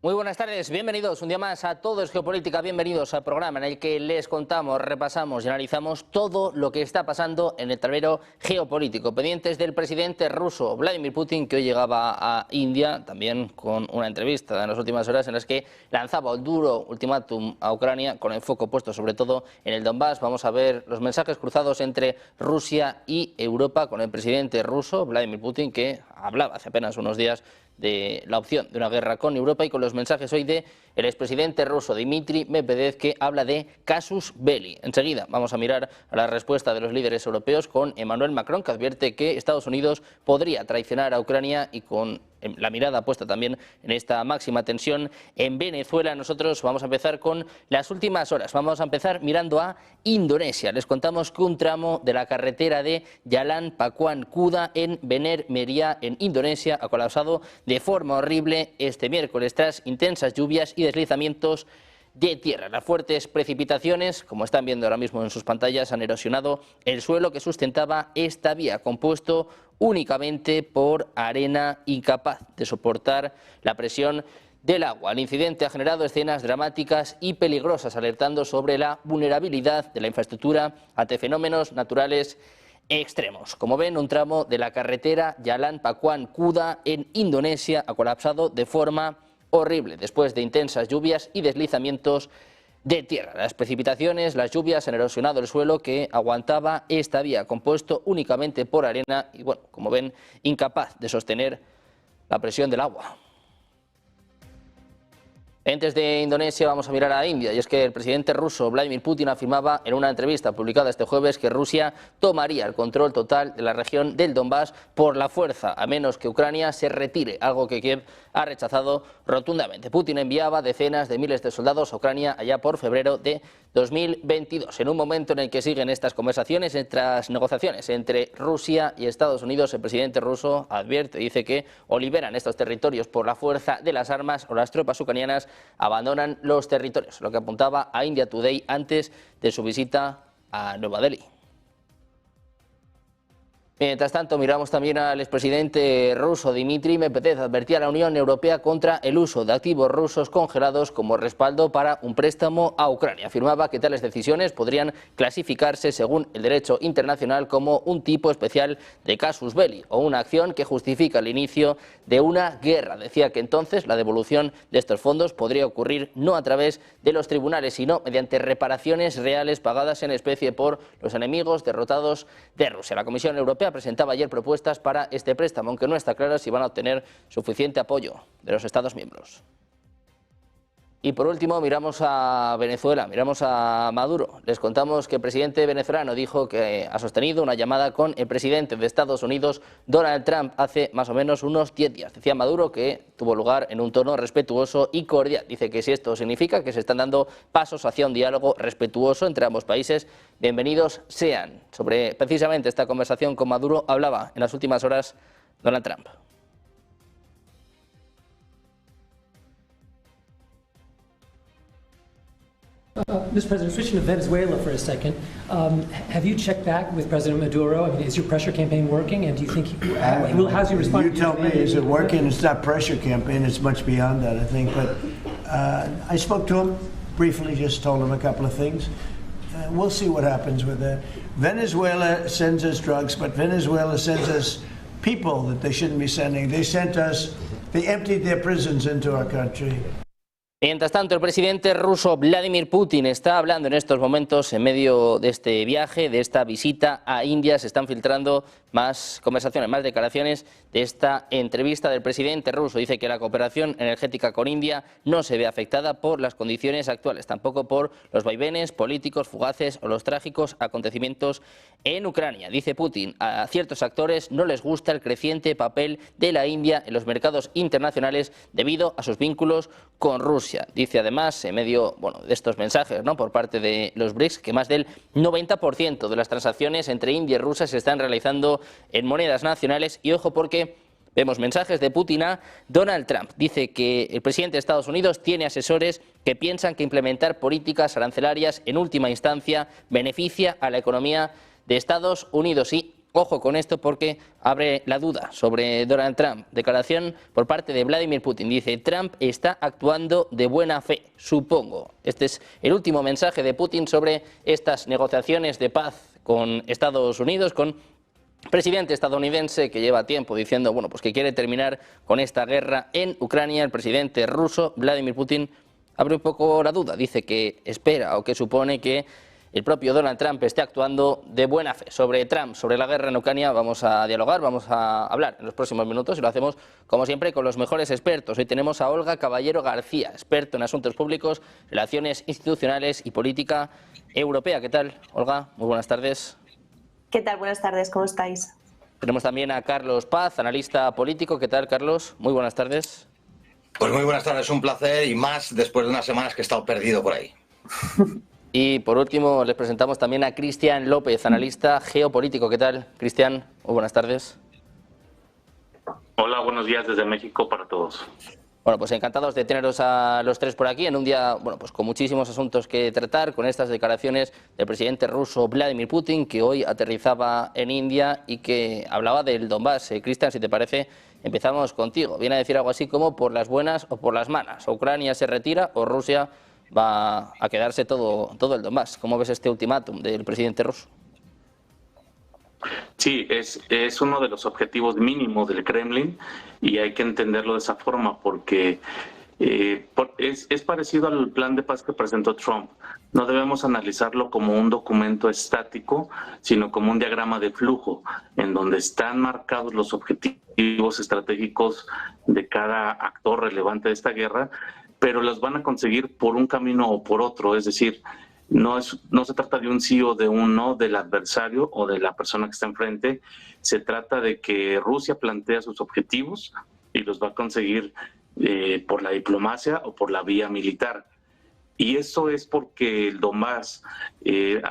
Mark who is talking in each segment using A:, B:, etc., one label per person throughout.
A: Muy buenas tardes, bienvenidos un día más a Todo es Geopolítica, bienvenidos al programa en el que les contamos, repasamos y analizamos todo lo que está pasando en el tablero geopolítico, pendientes del presidente ruso Vladimir Putin, que hoy llegaba a India, también con una entrevista en las últimas horas en las que lanzaba un duro ultimátum a Ucrania, con el foco puesto sobre todo en el Donbass. Vamos a ver los mensajes cruzados entre Rusia y Europa con el presidente ruso Vladimir Putin, que hablaba hace apenas unos días de la opción de una guerra con Europa, y con los mensajes hoy de el expresidente ruso Dmitry Medvedev, que habla de casus belli. Enseguida vamos a mirar a la respuesta de los líderes europeos con Emmanuel Macron, que advierte que Estados Unidos podría traicionar a Ucrania, y con la mirada puesta también en esta máxima tensión en Venezuela. Nosotros vamos a empezar con las últimas horas. Vamos a empezar mirando a Indonesia. Les contamos que un tramo de la carretera de Jalan Pakuan Kuda en Bener Meriah, en Indonesia, ha colapsado de forma horrible este miércoles tras intensas lluvias y deslizamientos de tierra. Las fuertes precipitaciones, como están viendo ahora mismo en sus pantallas, han erosionado el suelo que sustentaba esta vía, compuesto únicamente por arena, incapaz de soportar la presión del agua. El incidente ha generado escenas dramáticas y peligrosas, alertando sobre la vulnerabilidad de la infraestructura ante fenómenos naturales extremos. Como ven, un tramo de la carretera Jalan Pakuan Kuda en Indonesia ha colapsado de forma horrible después de intensas lluvias y deslizamientos de tierra. Las precipitaciones, las lluvias han erosionado el suelo que aguantaba esta vía, compuesto únicamente por arena y, bueno, como ven, incapaz de sostener la presión del agua. Antes de Indonesia vamos a mirar a India, y es que el presidente ruso Vladimir Putin afirmaba en una entrevista publicada este jueves que Rusia tomaría el control total de la región del Donbass por la fuerza, a menos que Ucrania se retire, algo que Kiev ha rechazado rotundamente. Putin enviaba decenas de miles de soldados a Ucrania allá por febrero de 2022. En un momento en el que siguen estas conversaciones, estas negociaciones entre Rusia y Estados Unidos, el presidente ruso advierte, dice que o liberan estos territorios por la fuerza de las armas o las tropas ucranianas abandonan los territorios, lo que apuntaba a India Today antes de su visita a Nueva Delhi. Mientras tanto, miramos también al expresidente ruso Dmitry Medvedev. Advertía a la Unión Europea contra el uso de activos rusos congelados como respaldo para un préstamo a Ucrania. Afirmaba que tales decisiones podrían clasificarse, según el derecho internacional, como un tipo especial de casus belli, o una acción que justifica el inicio de una guerra. Decía que entonces la devolución de estos fondos podría ocurrir no a través de los tribunales, sino mediante reparaciones reales pagadas en especie por los enemigos derrotados de Rusia. La Comisión Europea presentaba ayer propuestas para este préstamo, aunque no está claro si van a obtener suficiente apoyo de los Estados miembros. Y por último miramos a Venezuela, miramos a Maduro. Les contamos que el presidente venezolano dijo que ha sostenido una llamada con el presidente de Estados Unidos, Donald Trump, hace más o menos unos 10 días. Decía Maduro que tuvo lugar en un tono respetuoso y cordial. Dice que si esto significa que se están dando pasos hacia un diálogo respetuoso entre ambos países, bienvenidos sean. Sobre precisamente esta conversación con Maduro hablaba en las últimas horas Donald Trump.
B: Mr. President, switching to Venezuela for a second, have you checked back with President Maduro? I mean, is your pressure campaign working, and do you think how's he responding?
C: You tell me, is it working? It's not pressure campaign, it's much beyond that, I think. But I spoke to him briefly, just told him a couple of things. We'll see what happens with that. Venezuela sends us drugs, but Venezuela sends us people that they shouldn't be sending. They emptied their prisons into our country.
A: Mientras tanto, el presidente ruso Vladimir Putin está hablando en estos momentos en medio de este viaje, de esta visita a India. Se están filtrando más conversaciones, más declaraciones de esta entrevista del presidente ruso. Dice que la cooperación energética con India no se ve afectada por las condiciones actuales, tampoco por los vaivenes políticos fugaces o los trágicos acontecimientos en Ucrania. Dice Putin, a ciertos actores no les gusta el creciente papel de la India en los mercados internacionales debido a sus vínculos con Rusia. Dice además, en medio de estos mensajes, por parte de los BRICS, que más del 90% de las transacciones entre India y Rusia se están realizando en monedas nacionales. Y ojo, porque vemos mensajes de Putin a Donald Trump. Dice que el presidente de Estados Unidos tiene asesores que piensan que implementar políticas arancelarias en última instancia beneficia a la economía de Estados Unidos. Y Ojo con esto porque abre la duda sobre Donald Trump. Declaración por parte de Vladimir Putin. Dice, Trump está actuando de buena fe, supongo. Este es el último mensaje de Putin sobre estas negociaciones de paz con Estados Unidos, con presidente estadounidense que lleva tiempo diciendo bueno, pues que quiere terminar con esta guerra en Ucrania. El presidente ruso, Vladimir Putin, abre un poco la duda. Dice que espera o que supone que el propio Donald Trump esté actuando de buena fe. Sobre Trump, sobre la guerra en Ucrania, vamos a dialogar, vamos a hablar en los próximos minutos y lo hacemos, como siempre, con los mejores expertos. Hoy tenemos a Olga Caballero García, experto en asuntos públicos, relaciones institucionales y política europea. ¿Qué tal, Olga? Muy buenas tardes.
D: ¿Qué tal? Buenas tardes, ¿cómo estáis?
A: Tenemos también a Carlos Paz, analista político. ¿Qué tal, Carlos? Muy buenas tardes.
E: Pues muy buenas tardes, un placer y más después de unas semanas que he estado perdido por ahí.
A: Y por último les presentamos también a Cristian López, analista geopolítico. ¿Qué tal, Cristian? Muy buenas tardes.
F: Hola, buenos días desde México para todos.
A: Bueno, pues encantados de teneros a los tres por aquí en un día, bueno, pues con muchísimos asuntos que tratar, con estas declaraciones del presidente ruso Vladimir Putin, que hoy aterrizaba en India y que hablaba del Donbass. Cristian, si te parece, empezamos contigo. Viene a decir algo así como por las buenas o por las malas. Ucrania se retira o Rusia va a quedarse todo el Donbass. ¿Cómo ves este ultimátum del presidente ruso?
F: Sí, es uno de los objetivos mínimos del Kremlin y hay que entenderlo de esa forma porque es parecido al plan de paz que presentó Trump. No debemos analizarlo como un documento estático, sino como un diagrama de flujo en donde están marcados los objetivos estratégicos de cada actor relevante de esta guerra, pero los van a conseguir por un camino o por otro, es decir, no se trata de un sí o de un no del adversario o de la persona que está enfrente, se trata de que Rusia plantea sus objetivos y los va a conseguir por la diplomacia o por la vía militar. Y eso es porque el Donbass, de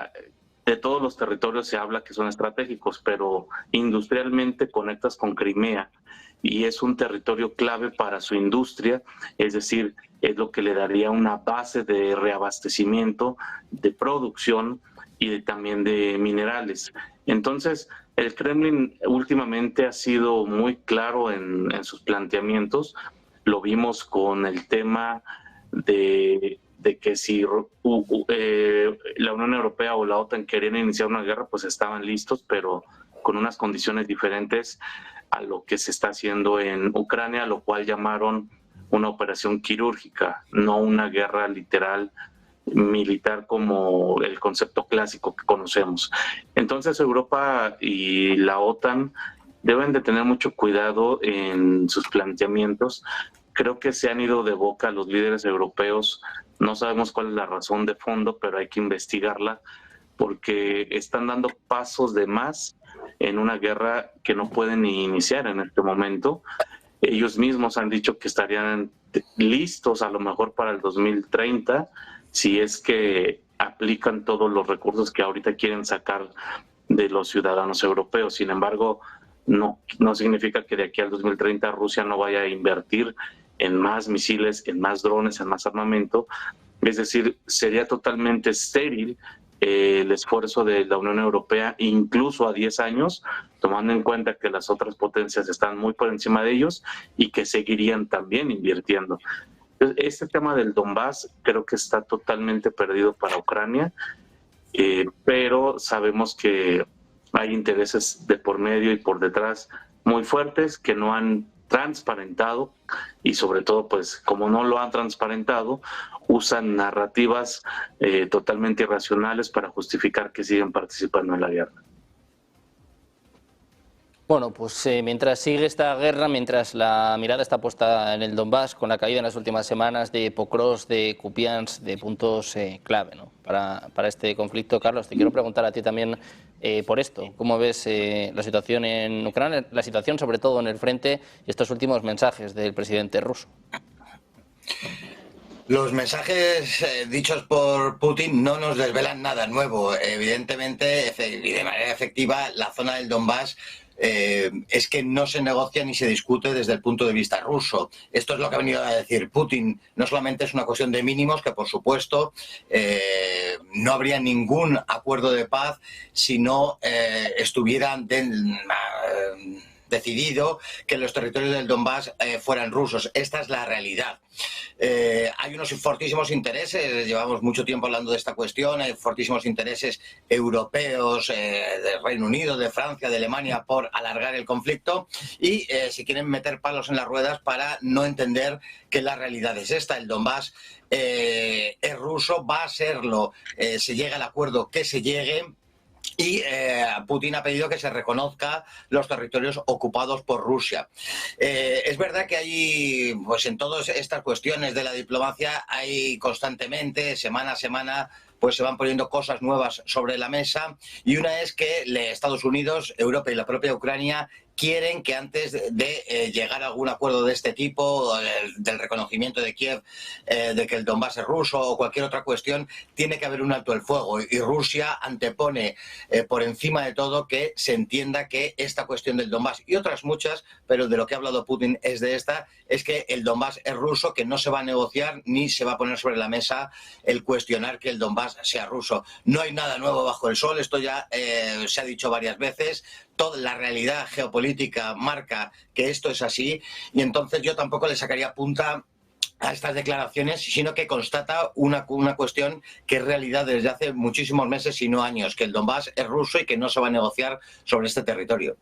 F: todos los territorios se habla que son estratégicos, pero industrialmente conectas con Crimea y es un territorio clave para su industria, es decir, es lo que le daría una base de reabastecimiento, de producción y también de minerales. Entonces, el Kremlin últimamente ha sido muy claro en sus planteamientos. Lo vimos con el tema de que si la Unión Europea o la OTAN querían iniciar una guerra, pues estaban listos, pero con unas condiciones diferentes a lo que se está haciendo en Ucrania, lo cual llamaron una operación quirúrgica, no una guerra literal militar como el concepto clásico que conocemos. Entonces Europa y la OTAN deben de tener mucho cuidado en sus planteamientos. Creo que se han ido de boca los líderes europeos, no sabemos cuál es la razón de fondo, pero hay que investigarla porque están dando pasos de más en una guerra que no pueden ni iniciar en este momento. Ellos mismos han dicho que estarían listos a lo mejor para el 2030 si es que aplican todos los recursos que ahorita quieren sacar de los ciudadanos europeos. Sin embargo, no significa que de aquí al 2030 Rusia no vaya a invertir en más misiles, en más drones, en más armamento. Es decir, sería totalmente estéril el esfuerzo de la Unión Europea, incluso a 10 años, tomando en cuenta que las otras potencias están muy por encima de ellos y que seguirían también invirtiendo. Este tema del Donbass creo que está totalmente perdido para Ucrania, pero sabemos que hay intereses de por medio y por detrás muy fuertes que no han transparentado y sobre todo, pues como no lo han transparentado, usan narrativas totalmente irracionales para justificar que siguen participando en la guerra.
A: Bueno, pues mientras sigue esta guerra, mientras la mirada está puesta en el Donbass, con la caída en las últimas semanas de Pokrovsk, de Kupiansk, de puntos clave, ¿no?, para este conflicto. Carlos, te quiero preguntar a ti también por esto. ¿Cómo ves la situación en Ucrania, la situación sobre todo en el frente y estos últimos mensajes del presidente ruso?
E: Los mensajes dichos por Putin no nos desvelan nada nuevo. Evidentemente, y de manera efectiva, la zona del Donbass es que no se negocia ni se discute desde el punto de vista ruso. Esto es lo que ha venido a decir Putin. No solamente es una cuestión de mínimos, que por supuesto no habría ningún acuerdo de paz si no estuvieran decidido que los territorios del Donbass fueran rusos. Esta es la realidad. Hay unos fortísimos intereses, llevamos mucho tiempo hablando de esta cuestión, hay fortísimos intereses europeos, del Reino Unido, de Francia, de Alemania, por alargar el conflicto y si quieren meter palos en las ruedas para no entender que la realidad es esta. El Donbass es ruso, va a serlo, se llega al acuerdo que se llegue. Y Putin ha pedido que se reconozca los territorios ocupados por Rusia. Es verdad que hay, pues en todas estas cuestiones de la diplomacia, hay constantemente, semana a semana, pues se van poniendo cosas nuevas sobre la mesa, y una es que Estados Unidos, Europa y la propia Ucrania quieren que antes de llegar a algún acuerdo de este tipo, del reconocimiento de Kiev, de que el Donbass es ruso o cualquier otra cuestión, tiene que haber un alto el fuego. Y Rusia antepone por encima de todo que se entienda que esta cuestión del Donbass y otras muchas, pero de lo que ha hablado Putin es de esta, es que el Donbass es ruso, que no se va a negociar ni se va a poner sobre la mesa el cuestionar que el Donbass sea ruso. No hay nada nuevo bajo el sol, esto ya se ha dicho varias veces. Toda la realidad geopolítica marca que esto es así, y entonces yo tampoco le sacaría punta a estas declaraciones, sino que constata una cuestión que es realidad desde hace muchísimos meses, si no años, que el Donbass es ruso y que no se va a negociar sobre este territorio.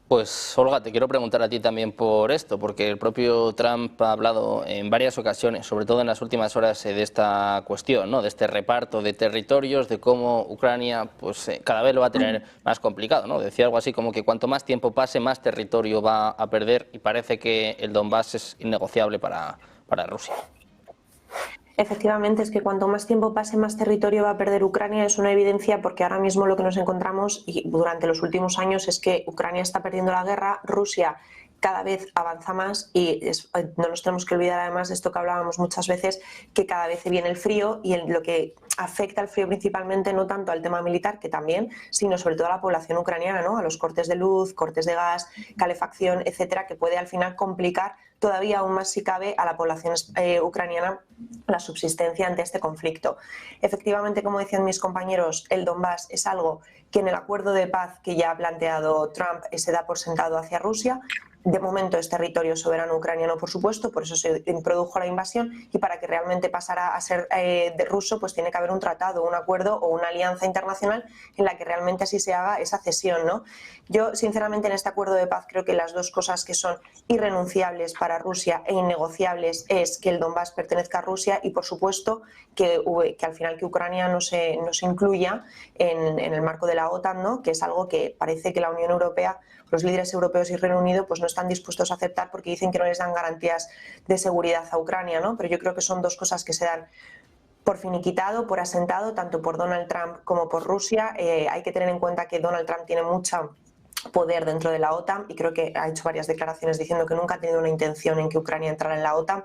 A: Pues Olga, te quiero preguntar a ti también por esto, porque el propio Trump ha hablado en varias ocasiones, sobre todo en las últimas horas, de esta cuestión, ¿no? De este reparto de territorios, de cómo Ucrania pues cada vez lo va a tener más complicado, ¿no? Decía algo así como que cuanto más tiempo pase, más territorio va a perder, y parece que el Donbass es innegociable para Rusia.
D: Efectivamente, es que cuanto más tiempo pase, más territorio va a perder Ucrania. Es una evidencia, porque ahora mismo lo que nos encontramos y durante los últimos años es que Ucrania está perdiendo la guerra, Rusia cada vez avanza más, y no nos tenemos que olvidar además de esto que hablábamos muchas veces, que cada vez viene el frío, y lo que afecta al frío principalmente no tanto al tema militar, que también, sino sobre todo a la población ucraniana, ¿no? A los cortes de luz, cortes de gas, calefacción, etcétera, que puede al final complicar todavía aún más, si cabe, a la población ucraniana la subsistencia ante este conflicto. Efectivamente, como decían mis compañeros, el Donbass es algo que en el acuerdo de paz que ya ha planteado Trump se da por sentado hacia Rusia. De momento es territorio soberano ucraniano, por supuesto, por eso se produjo la invasión, y para que realmente pasara a ser de ruso, pues tiene que haber un tratado, un acuerdo o una alianza internacional en la que realmente así se haga esa cesión, ¿no? Yo, sinceramente, en este acuerdo de paz creo que las dos cosas que son irrenunciables para Rusia e innegociables es que el Donbass pertenezca a Rusia y, por supuesto, que al final que Ucrania no se incluya en el marco de la OTAN, ¿no? Que es algo que parece que la Unión Europea, los líderes europeos y Reino Unido, pues no están dispuestos a aceptar, porque dicen que no les dan garantías de seguridad a Ucrania, ¿no? Pero yo creo que son dos cosas que se dan por finiquitado, por asentado, tanto por Donald Trump como por Rusia. Hay que tener en cuenta que Donald Trump tiene mucha poder dentro de la OTAN, y creo que ha hecho varias declaraciones diciendo que nunca ha tenido una intención en que Ucrania entrara en la OTAN.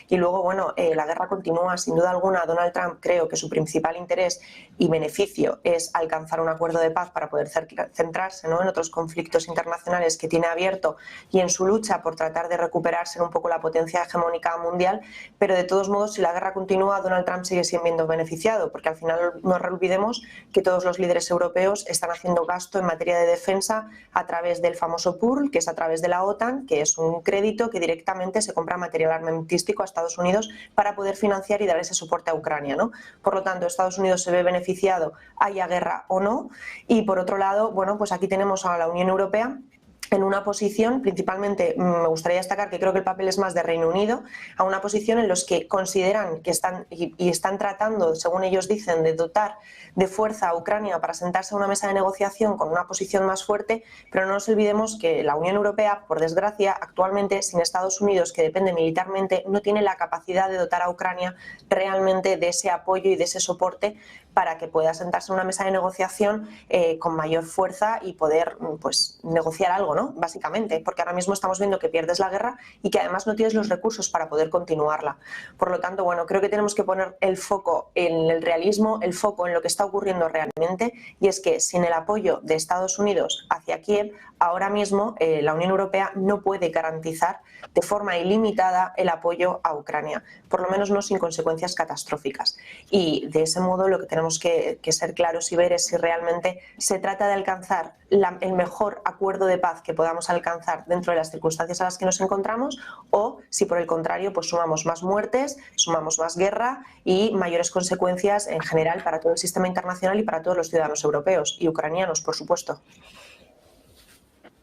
D: Y luego, bueno, la guerra continúa, sin duda alguna. Donald Trump, creo que su principal interés y beneficio es alcanzar un acuerdo de paz para poder centrarse, ¿no?, en otros conflictos internacionales que tiene abierto y en su lucha por tratar de recuperarse un poco la potencia hegemónica mundial. Pero de todos modos, si la guerra continúa, Donald Trump sigue siendo beneficiado, porque al final no olvidemos que todos los líderes europeos están haciendo gasto en materia de defensa a través del famoso PURL, que es a través de la OTAN, que es un crédito que directamente se compra material armamentístico a Estados Unidos para poder financiar y dar ese soporte a Ucrania, ¿no? Por lo tanto, Estados Unidos se ve beneficiado, haya guerra o no. Y por otro lado, bueno, pues aquí tenemos a la Unión Europea en una posición, principalmente me gustaría destacar que creo que el papel es más de Reino Unido, a una posición en los que consideran que están tratando, según ellos dicen, de dotar de fuerza a Ucrania para sentarse a una mesa de negociación con una posición más fuerte, pero no nos olvidemos que la Unión Europea, por desgracia, actualmente sin Estados Unidos, que depende militarmente, no tiene la capacidad de dotar a Ucrania realmente de ese apoyo y de ese soporte para que pueda sentarse en una mesa de negociación con mayor fuerza y poder pues negociar algo, ¿no? Básicamente, porque ahora mismo estamos viendo que pierdes la guerra y que además no tienes los recursos para poder continuarla. Por lo tanto, bueno, creo que tenemos que poner el foco en el realismo, el foco en lo que está ocurriendo realmente, y es que sin el apoyo de Estados Unidos hacia Kiev, ahora mismo la Unión Europea no puede garantizar de forma ilimitada el apoyo a Ucrania, por lo menos no sin consecuencias catastróficas. Y de ese modo lo que tenemos que ser claros y ver es si realmente se trata de alcanzar el mejor acuerdo de paz que podamos alcanzar dentro de las circunstancias a las que nos encontramos, o si por el contrario pues sumamos más muertes, sumamos más guerra y mayores consecuencias en general para todo el sistema internacional y para todos los ciudadanos europeos y ucranianos, por supuesto.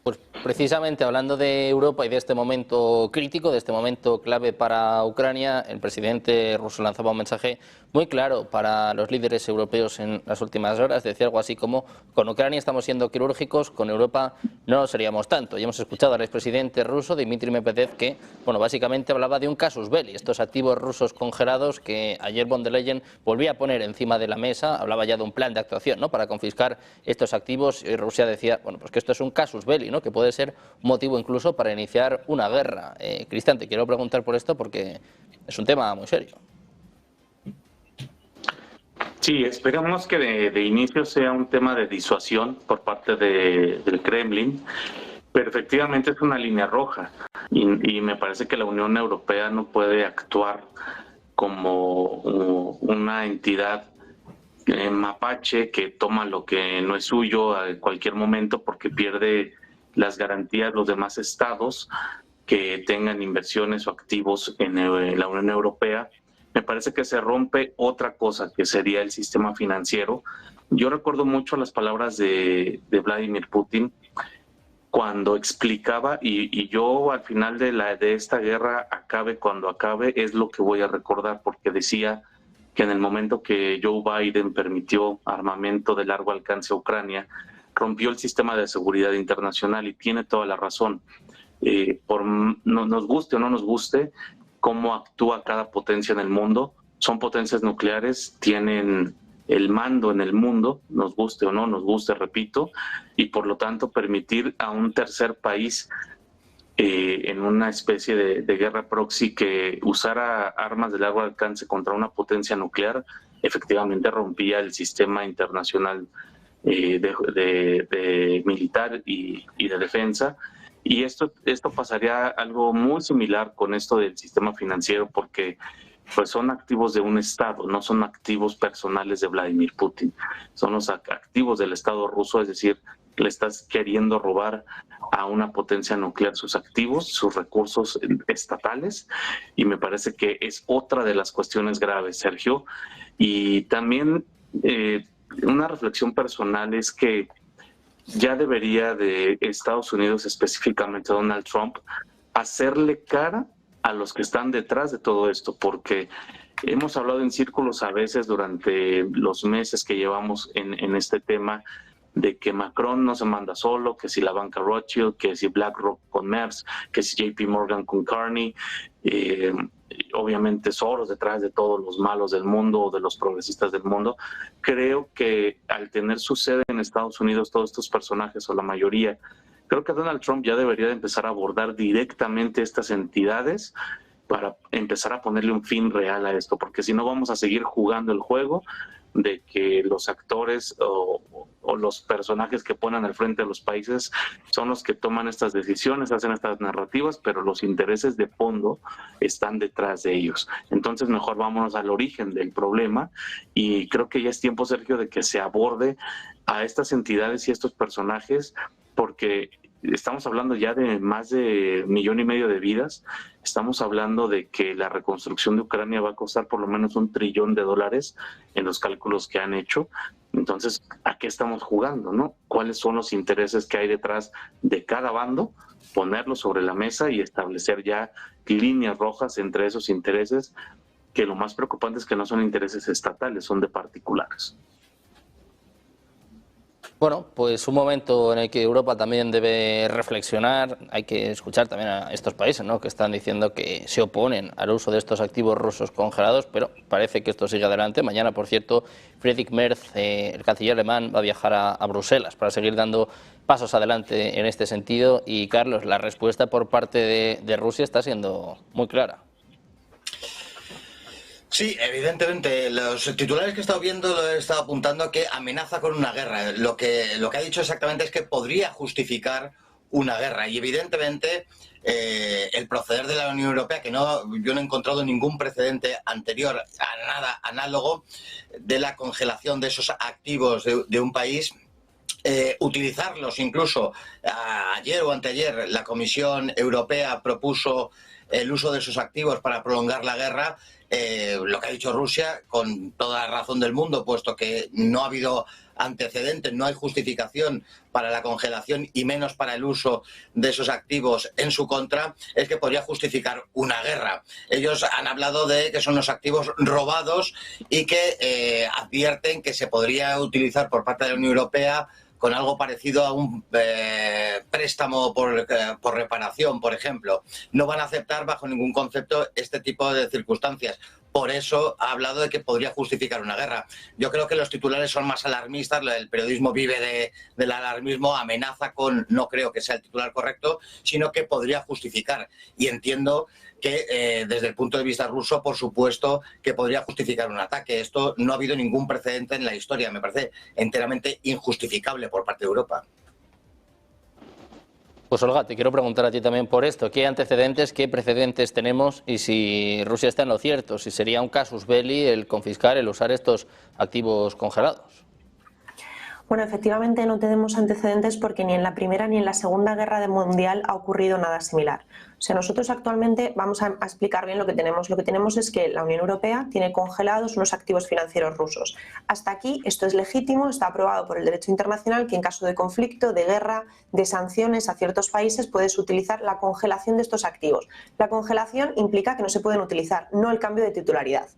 A: Pues precisamente hablando de Europa y de este momento crítico, de este momento clave para Ucrania, el presidente ruso lanzaba un mensaje muy claro para los líderes europeos en las últimas horas. Decía algo así como: con Ucrania estamos siendo quirúrgicos, con Europa no lo seríamos tanto. Y hemos escuchado al expresidente ruso, Dmitry Medvedev, que bueno, básicamente hablaba de un casus belli, estos activos rusos congelados que ayer von der Leyen volvía a poner encima de la mesa. Hablaba ya de un plan de actuación, ¿no?, para confiscar estos activos, y Rusia decía, bueno, pues que esto es un casus belli, ¿no?, que puede ser motivo incluso para iniciar una guerra. Cristian, te quiero preguntar por esto porque es un tema muy serio.
F: Sí, esperamos que de inicio sea un tema de disuasión por parte del Kremlin, pero efectivamente es una línea roja y me parece que la Unión Europea no puede actuar como una entidad mapache que toma lo que no es suyo a cualquier momento porque pierde las garantías los demás estados que tengan inversiones o activos en la Unión Europea. Me parece que se rompe otra cosa, que sería el sistema financiero. Yo recuerdo mucho las palabras de Vladimir Putin cuando explicaba, y yo al final de esta guerra, acabe cuando acabe, es lo que voy a recordar, porque decía que en el momento que Joe Biden permitió armamento de largo alcance a Ucrania, rompió el sistema de seguridad internacional, y tiene toda la razón. No nos guste o no nos guste cómo actúa cada potencia en el mundo, son potencias nucleares, tienen el mando en el mundo, nos guste o no nos guste, repito, y por lo tanto permitir a un tercer país en una especie de guerra proxy que usara armas de largo alcance contra una potencia nuclear, efectivamente rompía el sistema internacional de militar y de defensa. Y esto pasaría algo muy similar con esto del sistema financiero, porque pues son activos de un Estado, no son activos personales de Vladimir Putin, son los activos del Estado ruso, es decir, le estás queriendo robar a una potencia nuclear sus activos, sus recursos estatales, y me parece que es otra de las cuestiones graves, Sergio. Y también una reflexión personal es que ya debería de Estados Unidos, específicamente Donald Trump, hacerle cara a los que están detrás de todo esto, porque hemos hablado en círculos a veces durante los meses que llevamos en este tema, de que Macron no se manda solo, que si la banca Rothschild, que si BlackRock con Merz, que si JP Morgan con Carney, obviamente Soros detrás de todos los malos del mundo o de los progresistas del mundo. Creo que al tener su sede en Estados Unidos todos estos personajes, o la mayoría, creo que Donald Trump ya debería de empezar a abordar directamente estas entidades para empezar a ponerle un fin real a esto, porque si no vamos a seguir jugando el juego de que los actores o los personajes que ponen al frente de los países son los que toman estas decisiones, hacen estas narrativas, pero los intereses de fondo están detrás de ellos. Entonces mejor vámonos al origen del problema, y creo que ya es tiempo, Sergio, de que se aborde a estas entidades y estos personajes, porque estamos hablando ya de más de 1,5 millones de vidas. Estamos hablando de que la reconstrucción de Ucrania va a costar por lo menos $1 trillón en los cálculos que han hecho. Entonces, ¿a qué estamos jugando, no? ¿Cuáles son los intereses que hay detrás de cada bando? Ponerlos sobre la mesa y establecer ya líneas rojas entre esos intereses, que lo más preocupante es que no son intereses estatales, son de particulares.
A: Bueno, pues un momento en el que Europa también debe reflexionar. Hay que escuchar también a estos países, ¿no?, que están diciendo que se oponen al uso de estos activos rusos congelados, pero parece que esto sigue adelante. Mañana, por cierto, Friedrich Merz, el canciller alemán, va a viajar a Bruselas para seguir dando pasos adelante en este sentido. Y, Carlos, la respuesta por parte de Rusia está siendo muy clara.
E: Sí, evidentemente. Los titulares que he estado viendo lo he estado apuntando que amenaza con una guerra. Lo que ha dicho exactamente es que podría justificar una guerra. Y evidentemente el proceder de la Unión Europea, que yo no he encontrado ningún precedente anterior a nada análogo de la congelación de esos activos de un país, utilizarlos incluso. Ayer o anteayer la Comisión Europea propuso el uso de esos activos para prolongar la guerra. Lo que ha dicho Rusia, con toda la razón del mundo, puesto que no ha habido antecedentes, no hay justificación para la congelación y menos para el uso de esos activos en su contra, es que podría justificar una guerra. Ellos han hablado de que son los activos robados y que advierten que se podría utilizar por parte de la Unión Europea con algo parecido a un préstamo por reparación, por ejemplo. No van a aceptar bajo ningún concepto este tipo de circunstancias. Por eso ha hablado de que podría justificar una guerra. Yo creo que los titulares son más alarmistas, el periodismo vive del alarmismo, amenaza con, no creo que sea el titular correcto, sino que podría justificar. Y entiendo que desde el punto de vista ruso, por supuesto, que podría justificar un ataque. Esto no ha habido ningún precedente en la historia. Me parece enteramente injustificable por parte de Europa.
A: Pues Olga, te quiero preguntar a ti también por esto. ¿Qué antecedentes, qué precedentes tenemos y si Rusia está en lo cierto? Si sería un casus belli el confiscar, el usar estos activos congelados.
D: Bueno, efectivamente no tenemos antecedentes porque ni en la Primera ni en la Segunda Guerra Mundial ha ocurrido nada similar. O sea, nosotros actualmente vamos a explicar bien lo que tenemos. Lo que tenemos es que la Unión Europea tiene congelados unos activos financieros rusos. Hasta aquí esto es legítimo, está aprobado por el derecho internacional que en caso de conflicto, de guerra, de sanciones a ciertos países puedes utilizar la congelación de estos activos. La congelación implica que no se pueden utilizar, no el cambio de titularidad.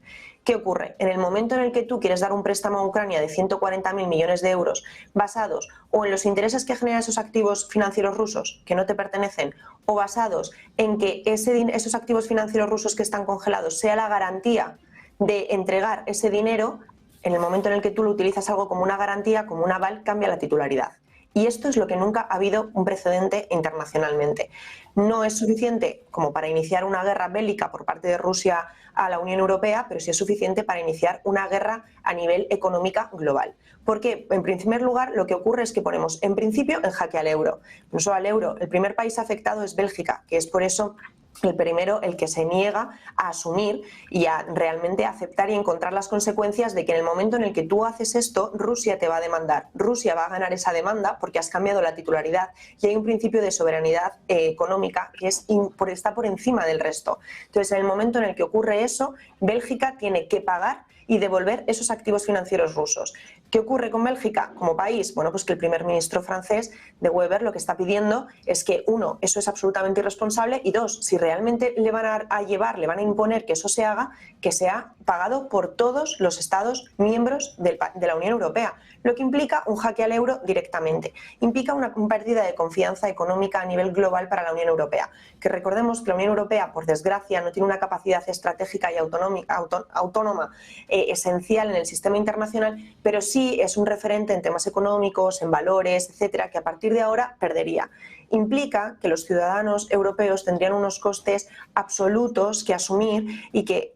D: ¿Qué ocurre? En el momento en el que tú quieres dar un préstamo a Ucrania de 140.000 millones de euros basados o en los intereses que generan esos activos financieros rusos que no te pertenecen o basados en que esos activos financieros rusos que están congelados sea la garantía de entregar ese dinero, en el momento en el que tú lo utilizas algo como una garantía, como un aval, cambia la titularidad. Y esto es lo que nunca ha habido un precedente internacionalmente. No es suficiente como para iniciar una guerra bélica por parte de Rusia a la Unión Europea, pero sí es suficiente para iniciar una guerra a nivel económica global. Porque, en primer lugar, lo que ocurre es que ponemos, en principio, en jaque al euro. No solo al euro, el primer país afectado es Bélgica, que es por eso el primero el que se niega a asumir y a realmente aceptar y encontrar las consecuencias de que en el momento en el que tú haces esto, Rusia te va a demandar. Rusia va a ganar esa demanda porque has cambiado la titularidad y hay un principio de soberanidad económica que está por encima del resto. Entonces, en el momento en el que ocurre eso, Bélgica tiene que pagar y devolver esos activos financieros rusos. ¿Qué ocurre con Bélgica como país? Bueno, pues que el primer ministro francés de Weber lo que está pidiendo es que, uno, eso es absolutamente irresponsable y dos, si realmente le van le van a imponer que eso se haga, que sea pagado por todos los Estados miembros de la Unión Europea, lo que implica un jaque al euro directamente. Implica una pérdida de confianza económica a nivel global para la Unión Europea. Que recordemos que la Unión Europea, por desgracia, no tiene una capacidad estratégica y autónoma esencial en el sistema internacional, pero sí es un referente en temas económicos, en valores, etcétera, que a partir de ahora perdería. Implica que los ciudadanos europeos tendrían unos costes absolutos que asumir y que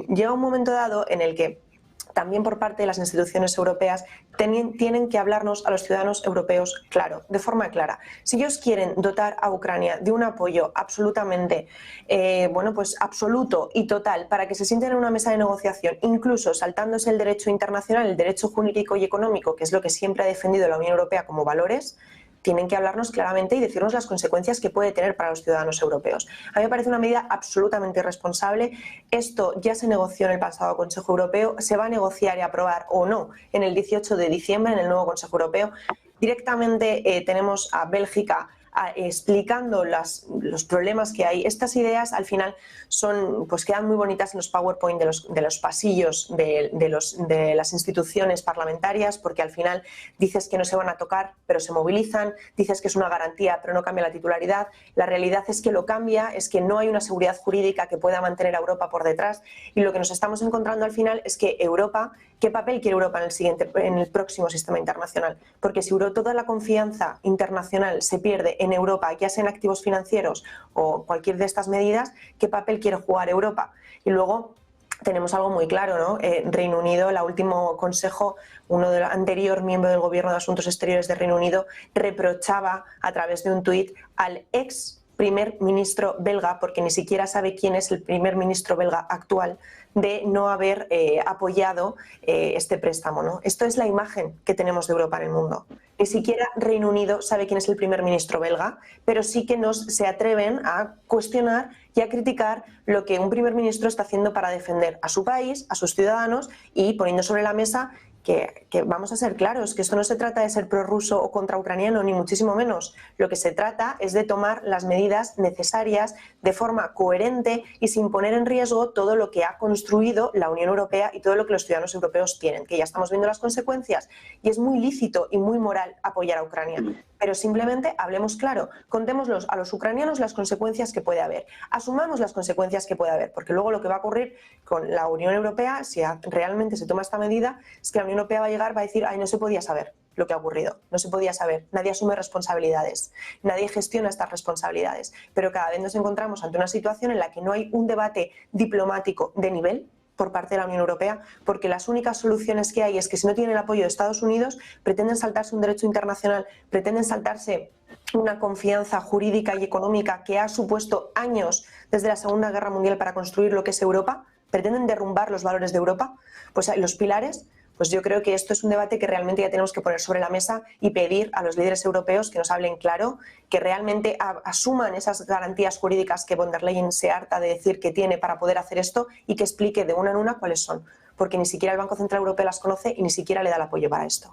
D: llega un momento dado en el que también por parte de las instituciones europeas tienen que hablarnos a los ciudadanos europeos de forma clara. Si ellos quieren dotar a Ucrania de un apoyo absolutamente absoluto y total para que se sienten en una mesa de negociación, incluso saltándose el derecho internacional, el derecho jurídico y económico, que es lo que siempre ha defendido la Unión Europea como valores, tienen que hablarnos claramente y decirnos las consecuencias que puede tener para los ciudadanos europeos. A mí me parece una medida absolutamente irresponsable. Esto ya se negoció en el pasado Consejo Europeo, se va a negociar y aprobar o no en el 18 de diciembre en el nuevo Consejo Europeo. Directamente tenemos a Bélgica explicando los problemas que hay. Estas ideas al final pues quedan muy bonitas en los PowerPoint de los pasillos de las instituciones parlamentarias, porque al final dices que no se van a tocar, pero se movilizan, dices que es una garantía, pero no cambia la titularidad. La realidad es que lo cambia, es que no hay una seguridad jurídica que pueda mantener a Europa por detrás, y lo que nos estamos encontrando al final es que Europa, ¿qué papel quiere Europa en el próximo sistema internacional? Porque si toda la confianza internacional se pierde en Europa, ya sea en activos financieros o cualquier de estas medidas, ¿qué papel quiere jugar Europa? Y luego tenemos algo muy claro, ¿no? Reino Unido, el último consejo, anterior miembro del Gobierno de Asuntos Exteriores de Reino Unido, reprochaba a través de un tuit al ex primer ministro belga, porque ni siquiera sabe quién es el primer ministro belga actual, de no haber apoyado este préstamo, ¿no? Esto es la imagen que tenemos de Europa en el mundo. Ni siquiera Reino Unido sabe quién es el primer ministro belga, pero sí que se atreven a cuestionar y a criticar lo que un primer ministro está haciendo para defender a su país, a sus ciudadanos, y poniendo sobre la mesa que vamos a ser claros, que esto no se trata de ser prorruso o contra ucraniano, ni muchísimo menos. Lo que se trata es de tomar las medidas necesarias de forma coherente y sin poner en riesgo todo lo que ha construido la Unión Europea y todo lo que los ciudadanos europeos tienen, que ya estamos viendo las consecuencias, y es muy lícito y muy moral apoyar a Ucrania. Pero simplemente hablemos claro, contémoslos a los ucranianos las consecuencias que puede haber, asumamos las consecuencias que puede haber, porque luego lo que va a ocurrir con la Unión Europea, si realmente se toma esta medida, es que la Unión Europea va a decir, ay, no se podía saber lo que ha ocurrido, no se podía saber, nadie asume responsabilidades, nadie gestiona estas responsabilidades, pero cada vez nos encontramos ante una situación en la que no hay un debate diplomático de nivel por parte de la Unión Europea, porque las únicas soluciones que hay es que si no tienen el apoyo de Estados Unidos, pretenden saltarse un derecho internacional, pretenden saltarse una confianza jurídica y económica que ha supuesto años desde la Segunda Guerra Mundial para construir lo que es Europa, pretenden derrumbar los valores de Europa, pues los pilares. Pues yo creo que esto es un debate que realmente ya tenemos que poner sobre la mesa y pedir a los líderes europeos que nos hablen claro, que realmente asuman esas garantías jurídicas que von der Leyen se harta de decir que tiene para poder hacer esto, y que explique de una en una cuáles son, porque ni siquiera el Banco Central Europeo las conoce y ni siquiera le da el apoyo para esto.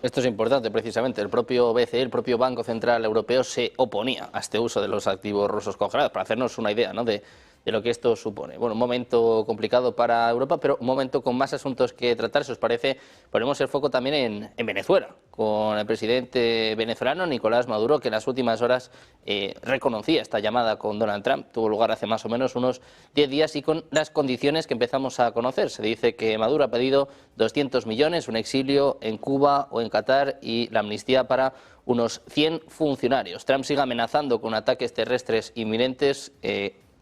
A: Esto es importante, precisamente. El propio BCE, el propio Banco Central Europeo, se oponía a este uso de los activos rusos congelados, para hacernos una idea, ¿no?, de lo que esto supone. Bueno, un momento complicado para Europa, pero un momento con más asuntos que tratar. Si os parece, ponemos el foco también en Venezuela, con el presidente venezolano Nicolás Maduro, que en las últimas horas reconocía esta llamada con Donald Trump. Tuvo lugar hace más o menos unos 10 días y con las condiciones que empezamos a conocer. Se dice que Maduro ha pedido 200 millones, un exilio en Cuba o en Qatar y la amnistía para unos 100 funcionarios. Trump sigue amenazando con ataques terrestres inminentes.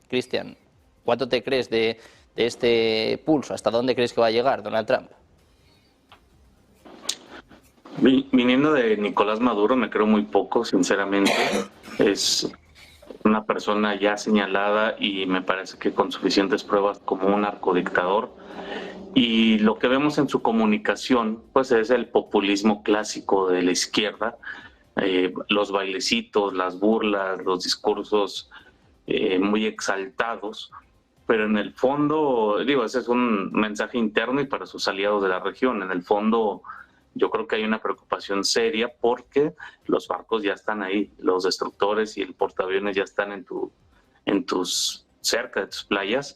A: Cristian, ¿cuánto te crees de este pulso? ¿Hasta dónde crees que va a llegar Donald Trump?
F: Viniendo de Nicolás Maduro, me creo muy poco, sinceramente. Es una persona ya señalada y me parece que con suficientes pruebas como un narcodictador. Y lo que vemos en su comunicación, pues es el populismo clásico de la izquierda, los bailecitos, las burlas, los discursos muy exaltados, pero en el fondo, ese es un mensaje interno y para sus aliados de la región. En el fondo, yo creo que hay una preocupación seria porque los barcos ya están ahí, los destructores y el portaaviones ya están cerca de tus playas.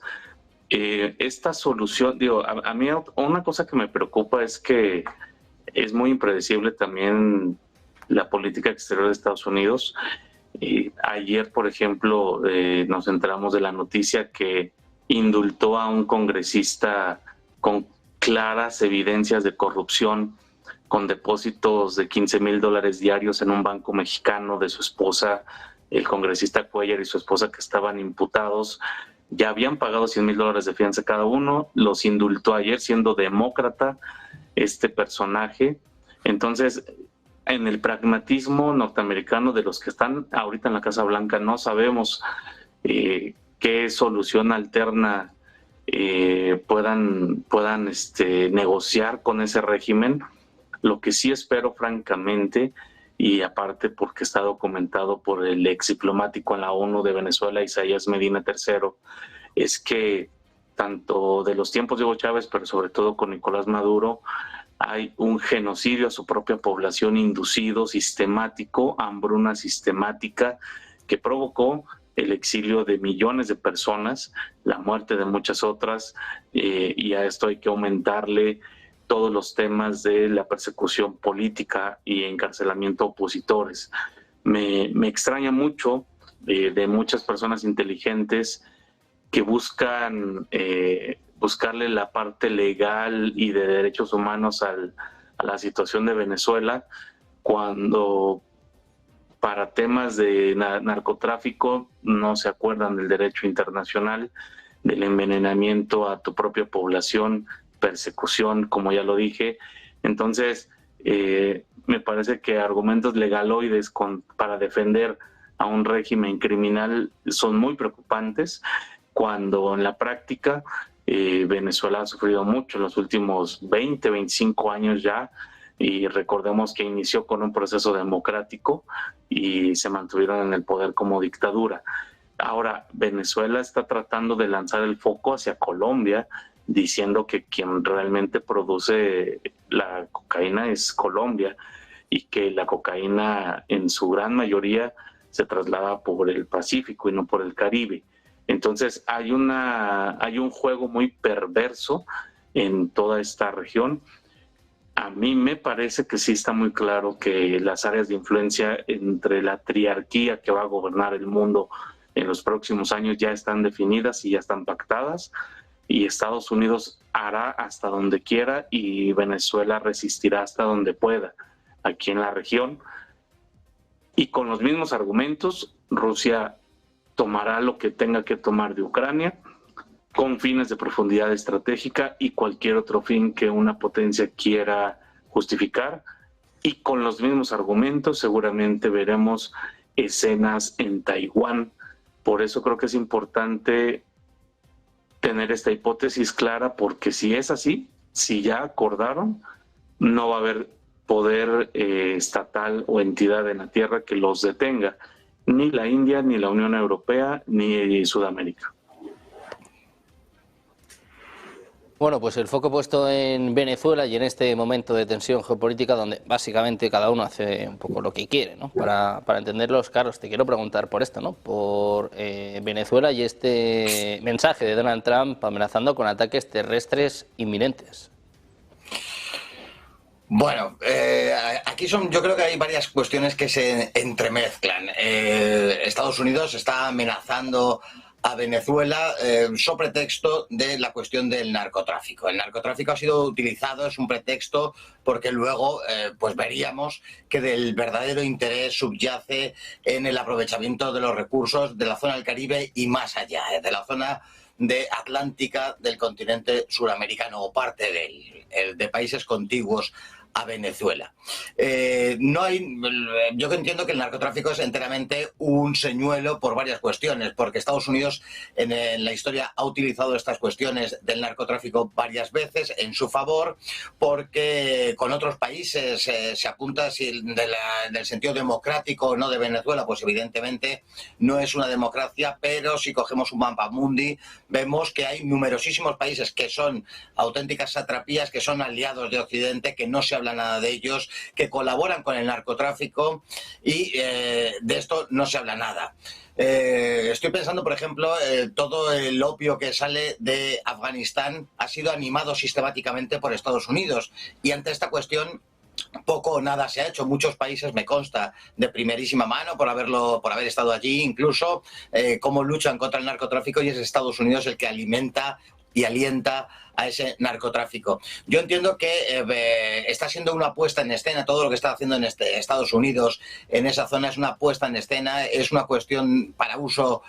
F: Esta solución, a mí una cosa que me preocupa es que es muy impredecible también la política exterior de Estados Unidos. Ayer, por ejemplo, nos enteramos de la noticia que indultó a un congresista con claras evidencias de corrupción, con depósitos de $15,000 diarios en un banco mexicano de su esposa, el congresista Cuellar y su esposa, que estaban imputados. Ya habían pagado $100,000 de fianza cada uno, los indultó ayer siendo demócrata este personaje. Entonces, en el pragmatismo norteamericano de los que están ahorita en la Casa Blanca, no sabemos qué solución alterna puedan negociar con ese régimen. Lo que sí espero, francamente, y aparte porque está documentado por el ex diplomático en la ONU de Venezuela, Isaías Medina III, es que tanto de los tiempos de Hugo Chávez, pero sobre todo con Nicolás Maduro, hay un genocidio a su propia población inducido, sistemático, hambruna sistemática, que provocó el exilio de millones de personas, la muerte de muchas otras, y a esto hay que aumentarle todos los temas de la persecución política y encarcelamiento a opositores. Me extraña mucho de muchas personas inteligentes que buscan buscarle la parte legal y de derechos humanos a la situación de Venezuela, cuando para temas de narcotráfico no se acuerdan del derecho internacional, del envenenamiento a tu propia población, persecución, como ya lo dije. Entonces, me parece que argumentos legaloides para defender a un régimen criminal son muy preocupantes, cuando en la práctica Venezuela ha sufrido mucho en los últimos 20, 25 años ya, y recordemos que inició con un proceso democrático y se mantuvieron en el poder como dictadura. Ahora, Venezuela está tratando de lanzar el foco hacia Colombia, diciendo que quien realmente produce la cocaína es Colombia, y que la cocaína en su gran mayoría se traslada por el Pacífico y no por el Caribe. Entonces hay un juego muy perverso en toda esta región. A mí me parece que sí está muy claro que las áreas de influencia entre la triarquía que va a gobernar el mundo en los próximos años ya están definidas y ya están pactadas, y Estados Unidos hará hasta donde quiera y Venezuela resistirá hasta donde pueda aquí en la región. Y con los mismos argumentos, Rusia tomará lo que tenga que tomar de Ucrania con fines de profundidad estratégica y cualquier otro fin que una potencia quiera justificar. Y con los mismos argumentos seguramente veremos escenas en Taiwán. Por eso creo que es importante tener esta hipótesis clara, porque si es así, si ya acordaron, no va a haber poder estatal o entidad en la tierra que los detenga, ni la India, ni la Unión Europea, ni Sudamérica.
A: Bueno, pues el foco puesto en Venezuela y en este momento de tensión geopolítica donde básicamente cada uno hace un poco lo que quiere, ¿no? Para entenderlos, Carlos, te quiero preguntar por esto, ¿no? Por Venezuela y este mensaje de Donald Trump amenazando con ataques terrestres inminentes.
E: Bueno, aquí yo creo que hay varias cuestiones que se entremezclan. Estados Unidos está amenazando a Venezuela sobre pretexto de la cuestión del narcotráfico. El narcotráfico ha sido utilizado, es un pretexto, porque luego pues veríamos que del verdadero interés subyace en el aprovechamiento de los recursos de la zona del Caribe y más allá, de la zona atlántica del continente suramericano o parte de países contiguos a Venezuela. Yo entiendo que el narcotráfico es enteramente un señuelo por varias cuestiones, porque Estados Unidos en la historia ha utilizado estas cuestiones del narcotráfico varias veces en su favor, porque con otros países se apunta del sentido democrático o no de Venezuela, pues evidentemente no es una democracia, pero si cogemos un mapa mundi vemos que hay numerosísimos países que son auténticas satrapías, que son aliados de Occidente, que no se habla nada de ellos, que colaboran con el narcotráfico y de esto no se habla nada. Estoy pensando, por ejemplo, todo el opio que sale de Afganistán ha sido animado sistemáticamente por Estados Unidos, y ante esta cuestión poco o nada se ha hecho. Muchos países, me consta de primerísima mano por haber estado allí, incluso cómo luchan contra el narcotráfico, y es Estados Unidos el que alimenta y alienta a ese narcotráfico. Yo entiendo que está siendo una puesta en escena, todo lo que está haciendo en Estados Unidos en esa zona es una puesta en escena, es una cuestión para uso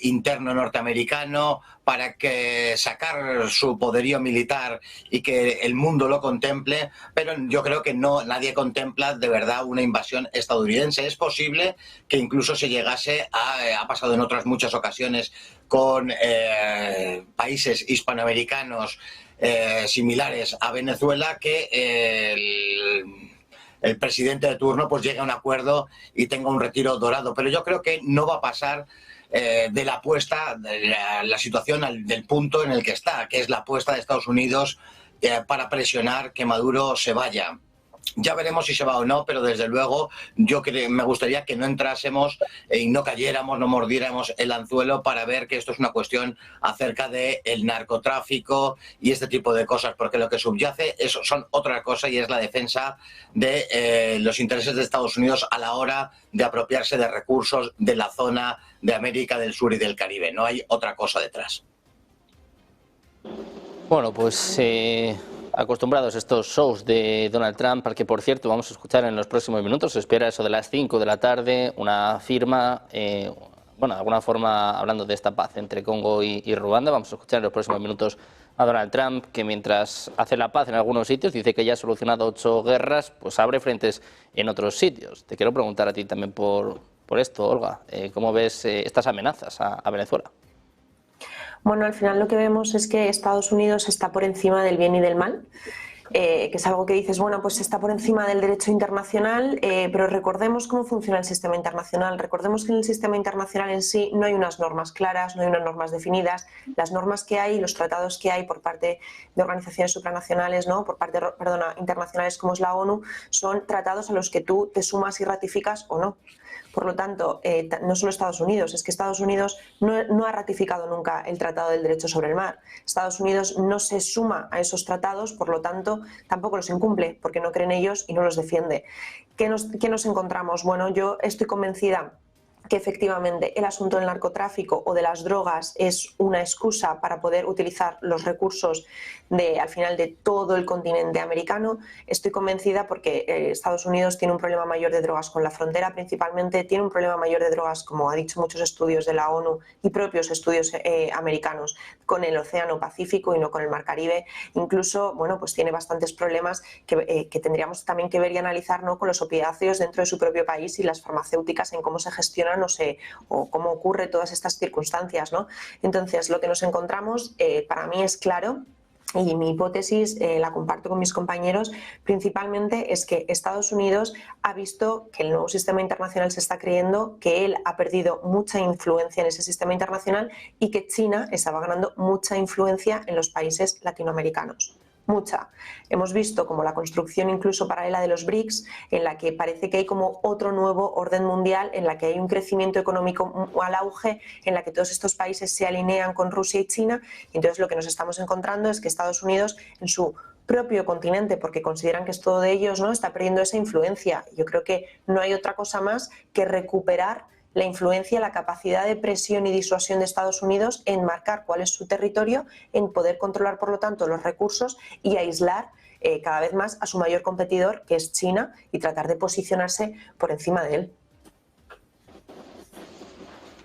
E: interno norteamericano, para sacar su poderío militar y que el mundo lo contemple, pero yo creo que nadie contempla de verdad una invasión estadounidense. Es posible que incluso se llegase ha pasado en otras muchas ocasiones con países hispanoamericanos similares a Venezuela, que el presidente de turno pues llegue a un acuerdo y tenga un retiro dorado, pero yo creo que no va a pasar de la apuesta, de la situación del punto en el que está, que es la apuesta de Estados Unidos para presionar que Maduro se vaya. Ya veremos si se va o no, pero desde luego yo me gustaría que no entrásemos y no cayéramos, no mordiéramos el anzuelo para ver que esto es una cuestión acerca del narcotráfico y este tipo de cosas, porque lo que subyace son otra cosa y es la defensa de los intereses de Estados Unidos a la hora de apropiarse de recursos de la zona de América del Sur y del Caribe. No hay otra cosa detrás.
A: Bueno, pues acostumbrados a estos shows de Donald Trump, al que por cierto vamos a escuchar en los próximos minutos, se espera eso de las 5 de la tarde, una firma, bueno, de alguna forma hablando de esta paz entre Congo y Ruanda. Vamos a escuchar en los próximos minutos a Donald Trump, que mientras hace la paz en algunos sitios, dice que ya ha solucionado 8 guerras, pues abre frentes en otros sitios. Te quiero preguntar a ti también por esto, Olga, ¿cómo ves estas amenazas a Venezuela?
D: Bueno, al final lo que vemos es que Estados Unidos está por encima del bien y del mal, que es algo que dices, bueno, pues está por encima del derecho internacional, pero recordemos cómo funciona el sistema internacional. Recordemos que en el sistema internacional en sí no hay unas normas claras, no hay unas normas definidas. Las normas que hay, los tratados que hay por parte de organizaciones supranacionales, ¿no? Internacionales como es la ONU, son tratados a los que tú te sumas y ratificas o no. Por lo tanto, no solo Estados Unidos, es que Estados Unidos no ha ratificado nunca el Tratado del Derecho sobre el Mar. Estados Unidos no se suma a esos tratados, por lo tanto, tampoco los incumple, porque no cree en ellos y no los defiende. ¿Qué nos encontramos? Bueno, yo estoy convencida que efectivamente el asunto del narcotráfico o de las drogas es una excusa para poder utilizar los recursos al final de todo el continente americano. Estoy convencida porque Estados Unidos tiene un problema mayor de drogas con la frontera, principalmente tiene un problema mayor de drogas, como ha dicho muchos estudios de la ONU y propios estudios americanos, con el Océano Pacífico y no con el Mar Caribe. Incluso, bueno, pues tiene bastantes problemas que tendríamos también que ver y analizar, ¿no?, con los opiáceos dentro de su propio país y las farmacéuticas en cómo se gestionan o cómo ocurre todas estas circunstancias, ¿no? Entonces, lo que nos encontramos para mí es claro, y mi hipótesis la comparto con mis compañeros, principalmente es que Estados Unidos ha visto que el nuevo sistema internacional se está creyendo, que él ha perdido mucha influencia en ese sistema internacional y que China estaba ganando mucha influencia en los países latinoamericanos. Mucha. Hemos visto como la construcción incluso paralela de los BRICS, en la que parece que hay como otro nuevo orden mundial, en la que hay un crecimiento económico al auge, en la que todos estos países se alinean con Rusia y China. Y entonces lo que nos estamos encontrando es que Estados Unidos en su propio continente, porque consideran que es todo de ellos, ¿no?, está perdiendo esa influencia. Yo creo que no hay otra cosa más que recuperar la influencia, la capacidad de presión y disuasión de Estados Unidos en marcar cuál es su territorio, en poder controlar, por lo tanto, los recursos y aislar cada vez más a su mayor competidor, que es China, y tratar de posicionarse por encima de él.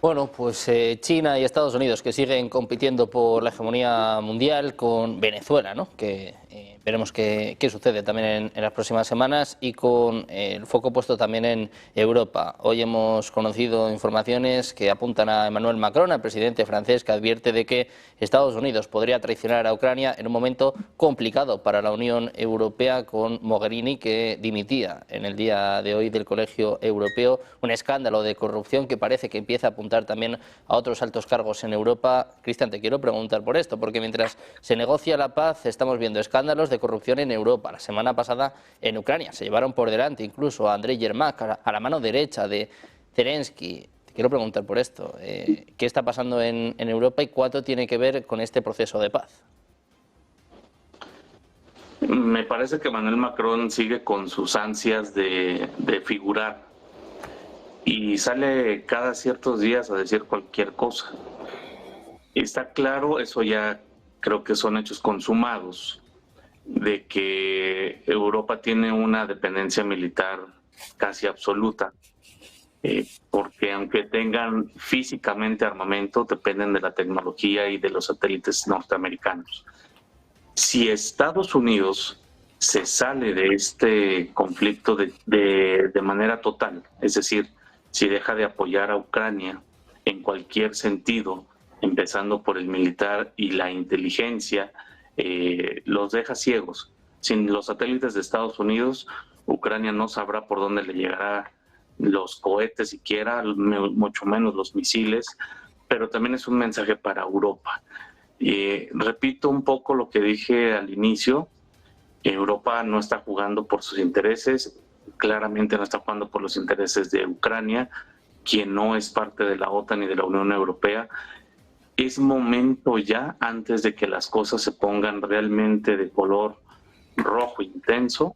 A: Bueno, pues China y Estados Unidos que siguen compitiendo por la hegemonía mundial con Venezuela, ¿no?, que veremos qué sucede también en las próximas semanas, y con el foco puesto también en Europa. Hoy hemos conocido informaciones que apuntan a Emmanuel Macron, al presidente francés, que advierte de que Estados Unidos podría traicionar a Ucrania en un momento complicado para la Unión Europea, con Mogherini, que dimitía en el día de hoy del Colegio Europeo. Un escándalo de corrupción que parece que empieza a apuntar también a otros altos cargos en Europa. Cristian, te quiero preguntar por esto, porque mientras se negocia la paz estamos viendo escándalos de corrupción en Europa. La semana pasada en Ucrania se llevaron por delante incluso a Andrei Yermak, a la mano derecha de Zelensky. Te quiero preguntar por esto. ¿Qué está pasando en Europa y cuánto tiene que ver con este proceso de paz?
F: Me parece que Emmanuel Macron sigue con sus ansias de figurar y sale cada ciertos días a decir cualquier cosa. Está claro, eso ya creo que son hechos consumados, de que Europa tiene una dependencia militar casi absoluta, porque aunque tengan físicamente armamento, dependen de la tecnología y de los satélites norteamericanos. Si Estados Unidos se sale de este conflicto de manera total, es decir, si deja de apoyar a Ucrania en cualquier sentido, empezando por el militar y la inteligencia, los deja ciegos. Sin los satélites de Estados Unidos, Ucrania no sabrá por dónde le llegará los cohetes siquiera, mucho menos los misiles, pero también es un mensaje para Europa. Repito un poco lo que dije al inicio. Europa no está jugando por sus intereses, claramente no está jugando por los intereses de Ucrania, quien no es parte de la OTAN y de la Unión Europea. Es momento ya, antes de que las cosas se pongan realmente de color rojo intenso,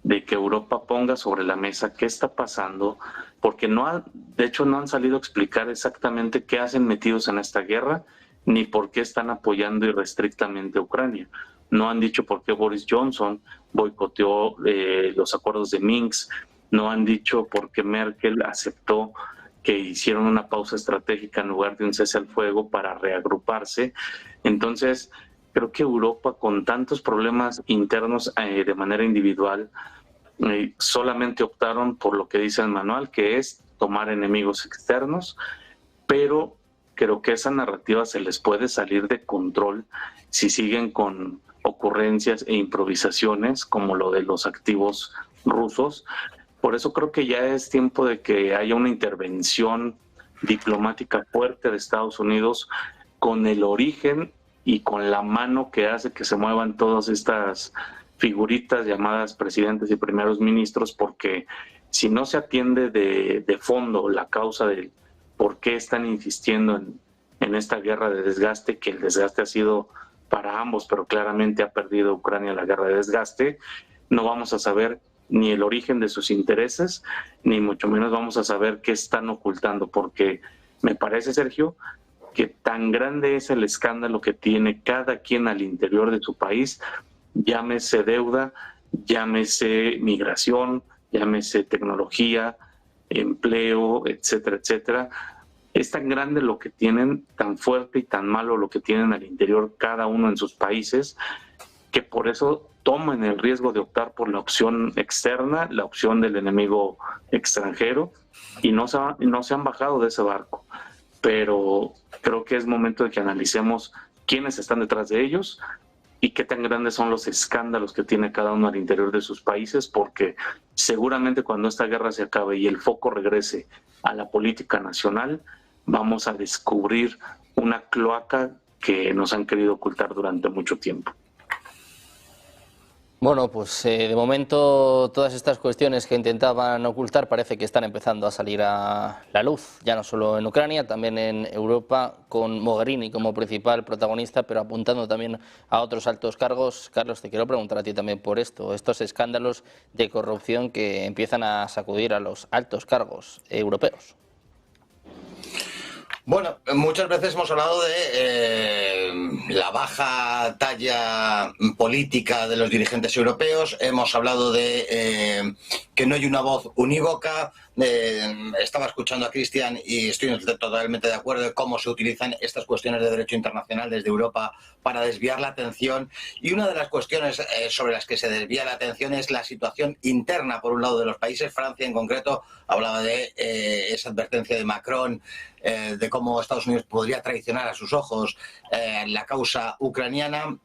F: de que Europa ponga sobre la mesa qué está pasando, porque de hecho no han salido a explicar exactamente qué hacen metidos en esta guerra, ni por qué están apoyando irrestrictamente a Ucrania. No han dicho por qué Boris Johnson boicoteó los acuerdos de Minsk, no han dicho por qué Merkel aceptó que hicieron una pausa estratégica en lugar de un cese al fuego para reagruparse. Entonces, creo que Europa, con tantos problemas internos de manera individual, solamente optaron por lo que dice el manual, que es tomar enemigos externos, pero creo que esa narrativa se les puede salir de control si siguen con ocurrencias e improvisaciones como lo de los activos rusos. Por eso creo que ya es tiempo de que haya una intervención diplomática fuerte de Estados Unidos con el origen y con la mano que hace que se muevan todas estas figuritas llamadas presidentes y primeros ministros, porque si no se atiende de fondo la causa del por qué están insistiendo en esta guerra de desgaste, que el desgaste ha sido para ambos, pero claramente ha perdido Ucrania la guerra de desgaste, no vamos a saber ni el origen de sus intereses, ni mucho menos vamos a saber qué están ocultando, porque me parece, Sergio, que tan grande es el escándalo que tiene cada quien al interior de su país, llámese deuda, llámese migración, llámese tecnología, empleo, etcétera, etcétera. Es tan grande lo que tienen, tan fuerte y tan malo lo que tienen al interior cada uno en sus países, que por eso toman el riesgo de optar por la opción externa, la opción del enemigo extranjero, y no se han bajado de ese barco. Pero creo que es momento de que analicemos quiénes están detrás de ellos y qué tan grandes son los escándalos que tiene cada uno al interior de sus países, porque seguramente cuando esta guerra se acabe y el foco regrese a la política nacional, vamos a descubrir una cloaca que nos han querido ocultar durante mucho tiempo.
A: Bueno, pues de momento todas estas cuestiones que intentaban ocultar parece que están empezando a salir a la luz, ya no solo en Ucrania, también en Europa, con Mogherini como principal protagonista, pero apuntando también a otros altos cargos. Carlos, te quiero preguntar a ti también por estos escándalos de corrupción que empiezan a sacudir a los altos cargos europeos.
E: Bueno, muchas veces hemos hablado de la baja talla política de los dirigentes europeos, hemos hablado de que no hay una voz unívoca. Estaba escuchando a Cristian y estoy totalmente de acuerdo de cómo se utilizan estas cuestiones de derecho internacional desde Europa para desviar la atención, y una de las cuestiones sobre las que se desvía la atención es la situación interna, por un lado, de los países. Francia en concreto hablaba de esa advertencia de Macron de cómo Estados Unidos podría traicionar a sus ojos la causa ucraniana,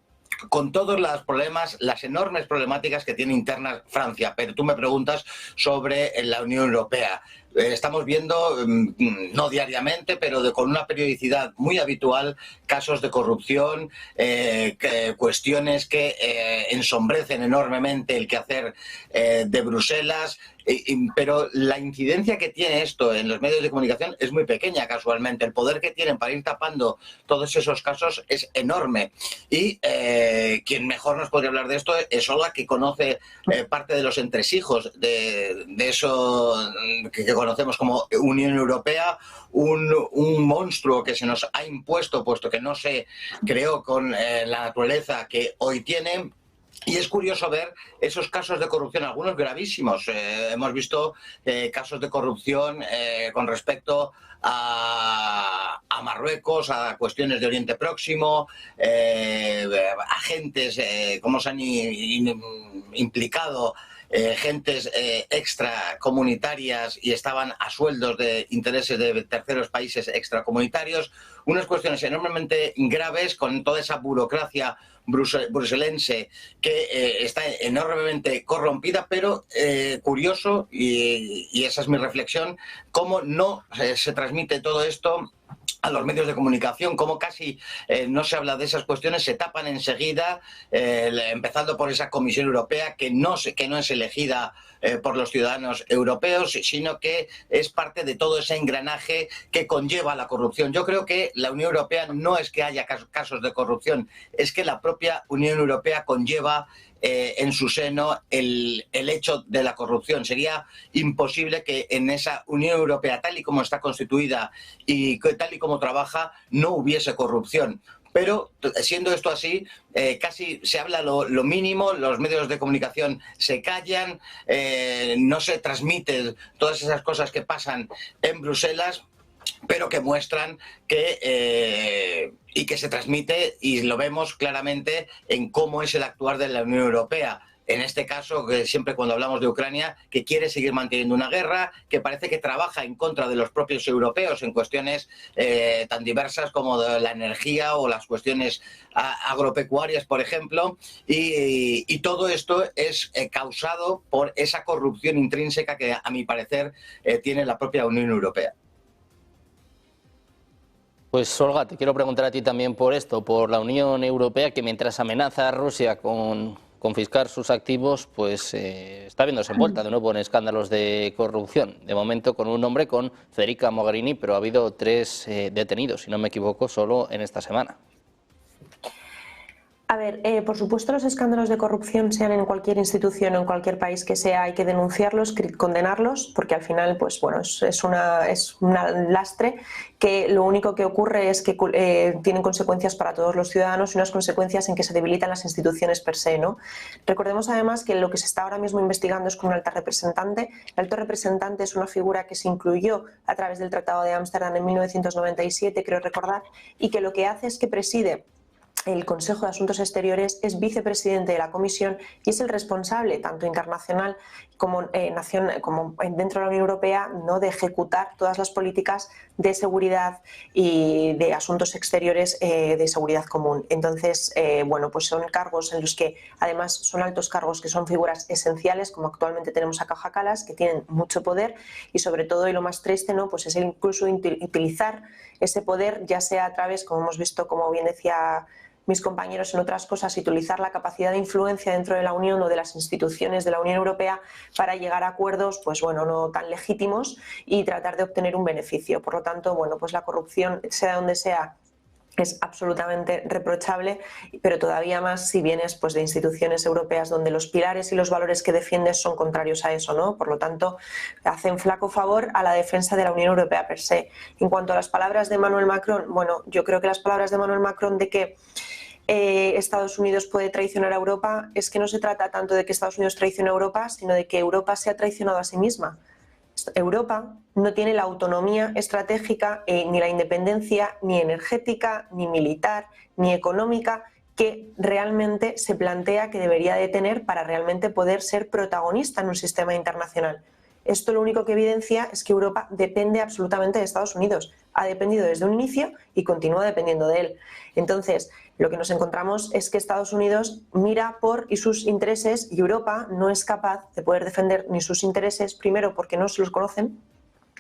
E: con todos los problemas, las enormes problemáticas que tiene internas Francia. Pero tú me preguntas sobre la Unión Europea. Estamos viendo, no diariamente, pero con una periodicidad muy habitual, casos de corrupción, cuestiones que ensombrecen enormemente el quehacer de Bruselas. Pero la incidencia que tiene esto en los medios de comunicación es muy pequeña, casualmente. El poder que tienen para ir tapando todos esos casos es enorme. Y quien mejor nos podría hablar de esto es Olga, que conoce parte de los entresijos de eso que conocemos como Unión Europea, un monstruo que se nos ha impuesto, puesto que no se creó con la naturaleza que hoy tiene. Y es curioso ver esos casos de corrupción, algunos gravísimos. Hemos visto casos de corrupción con respecto a Marruecos, a cuestiones de Oriente Próximo, agentes, cómo se han implicado gentes extracomunitarias y estaban a sueldos de intereses de terceros países extracomunitarios. Unas cuestiones enormemente graves con toda esa burocracia bruselense que está enormemente corrompida, pero curioso, y esa es mi reflexión, cómo no se transmite todo esto a los medios de comunicación, como casi no se habla de esas cuestiones, se tapan enseguida, empezando por esa Comisión Europea que no es elegida por los ciudadanos europeos, sino que es parte de todo ese engranaje que conlleva la corrupción. Yo creo que la Unión Europea no es que haya casos de corrupción, es que la propia Unión Europea conlleva en su seno el hecho de la corrupción. Sería imposible que en esa Unión Europea, tal y como está constituida y tal y como trabaja, no hubiese corrupción. Pero siendo esto así, casi se habla lo mínimo, los medios de comunicación se callan, no se transmiten todas esas cosas que pasan en Bruselas, pero que muestran que y que se transmite, y lo vemos claramente en cómo es el actuar de la Unión Europea. En este caso, que siempre cuando hablamos de Ucrania, que quiere seguir manteniendo una guerra, que parece que trabaja en contra de los propios europeos en cuestiones tan diversas como de la energía o las cuestiones agropecuarias, por ejemplo, y todo esto es causado por esa corrupción intrínseca que, a mi parecer, tiene la propia Unión Europea.
A: Pues Olga, te quiero preguntar a ti también por esto, por la Unión Europea, que mientras amenaza a Rusia con confiscar sus activos, pues está viéndose envuelta de nuevo en escándalos de corrupción. De momento con un hombre, con Federica Mogherini, pero ha habido 3 detenidos, si no me equivoco, solo en esta semana.
D: A ver, por supuesto los escándalos de corrupción, sean en cualquier institución o en cualquier país que sea, hay que denunciarlos, condenarlos, porque al final, pues bueno, es un lastre que lo único que ocurre es que tienen consecuencias para todos los ciudadanos y unas consecuencias en que se debilitan las instituciones per se, ¿no? Recordemos además que lo que se está ahora mismo investigando es con un alto representante. El alto representante es una figura que se incluyó a través del Tratado de Ámsterdam en 1997, creo recordar, y que lo que hace es que preside el Consejo de Asuntos Exteriores, es vicepresidente de la Comisión y es el responsable, tanto internacional como dentro de la Unión Europea, ¿no?, de ejecutar todas las políticas de seguridad y de asuntos exteriores de seguridad común. Entonces, bueno, pues son cargos en los que además son altos cargos que son figuras esenciales, como actualmente tenemos a Kaja Kallas, que tienen mucho poder y sobre todo, y lo más triste, ¿no?, pues es el incluso utilizar ese poder, ya sea a través, como hemos visto, como bien decía mis compañeros, en otras cosas, y utilizar la capacidad de influencia dentro de la Unión o de las instituciones de la Unión Europea para llegar a acuerdos, pues bueno, no tan legítimos y tratar de obtener un beneficio. Por lo tanto, bueno, pues la corrupción, sea donde sea, es absolutamente reprochable, pero todavía más si vienes pues de instituciones europeas donde los pilares y los valores que defiendes son contrarios a eso, ¿no? Por lo tanto, hacen flaco favor a la defensa de la Unión Europea per se. En cuanto a las palabras de Emmanuel Macron, bueno, yo creo que las palabras de Emmanuel Macron de que Estados Unidos puede traicionar a Europa, es que no se trata tanto de que Estados Unidos traicione a Europa, sino de que Europa se ha traicionado a sí misma. Europa no tiene la autonomía estratégica, ni la independencia ni energética, ni militar, ni económica que realmente se plantea que debería de tener para realmente poder ser protagonista en un sistema internacional. Esto lo único que evidencia es que Europa depende absolutamente de Estados Unidos. Ha dependido desde un inicio y continúa dependiendo de él. Entonces, lo que nos encontramos es que Estados Unidos mira por sus intereses y Europa no es capaz de poder defender ni sus intereses, primero porque no se los conocen,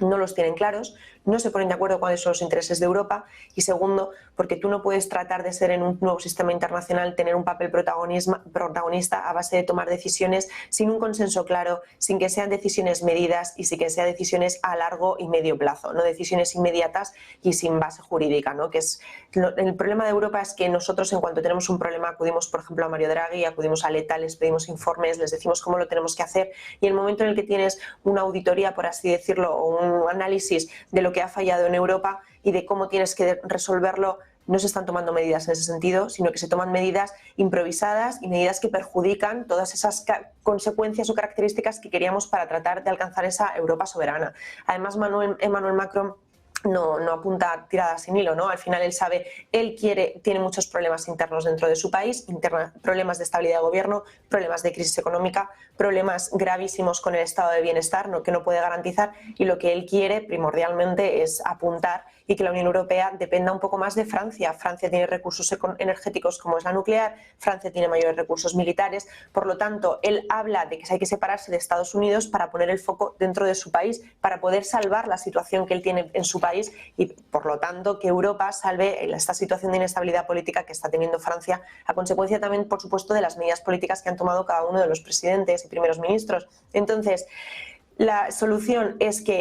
D: no los tienen claros, no se ponen de acuerdo cuáles son los intereses de Europa, y segundo, porque tú no puedes tratar de ser en un nuevo sistema internacional, tener un papel protagonista a base de tomar decisiones sin un consenso claro, sin que sean decisiones medidas y sin que sean decisiones a largo y medio plazo, no decisiones inmediatas y sin base jurídica, ¿no? Que es el problema de Europa es que nosotros, en cuanto tenemos un problema, acudimos, por ejemplo, a Mario Draghi, acudimos a Letta, les pedimos informes, les decimos cómo lo tenemos que hacer, y en el momento en el que tienes una auditoría, por así decirlo, o un análisis de lo que ha fallado en Europa y de cómo tienes que resolverlo, no se están tomando medidas en ese sentido, sino que se toman medidas improvisadas y medidas que perjudican todas esas consecuencias o características que queríamos para tratar de alcanzar esa Europa soberana. Además, Emmanuel Macron no apunta tiradas sin hilo, ¿no? Al final él sabe, tiene muchos problemas internos dentro de su país, problemas de estabilidad de gobierno, problemas de crisis económica, problemas gravísimos con el estado de bienestar, que no puede garantizar, y lo que él quiere primordialmente es apuntar y que la Unión Europea dependa un poco más de Francia. Francia tiene recursos energéticos como es la nuclear, Francia tiene mayores recursos militares, por lo tanto, él habla de que hay que separarse de Estados Unidos para poner el foco dentro de su país, para poder salvar la situación que él tiene en su país país y, por lo tanto, que Europa salve esta situación de inestabilidad política que está teniendo Francia, a consecuencia también, por supuesto, de las medidas políticas que han tomado cada uno de los presidentes y primeros ministros. Entonces, la solución es que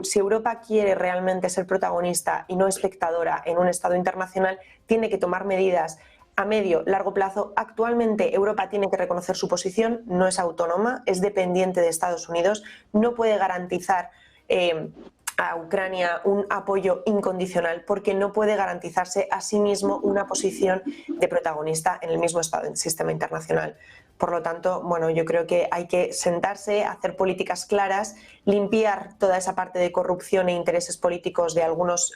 D: si Europa quiere realmente ser protagonista y no espectadora en un estado internacional, tiene que tomar medidas a medio, largo plazo. Actualmente Europa tiene que reconocer su posición, no es autónoma, es dependiente de Estados Unidos, no puede garantizar a Ucrania un apoyo incondicional porque no puede garantizarse a sí mismo una posición de protagonista en el mismo sistema internacional. Por lo tanto, bueno, yo creo que hay que sentarse, hacer políticas claras, limpiar toda esa parte de corrupción e intereses políticos de algunos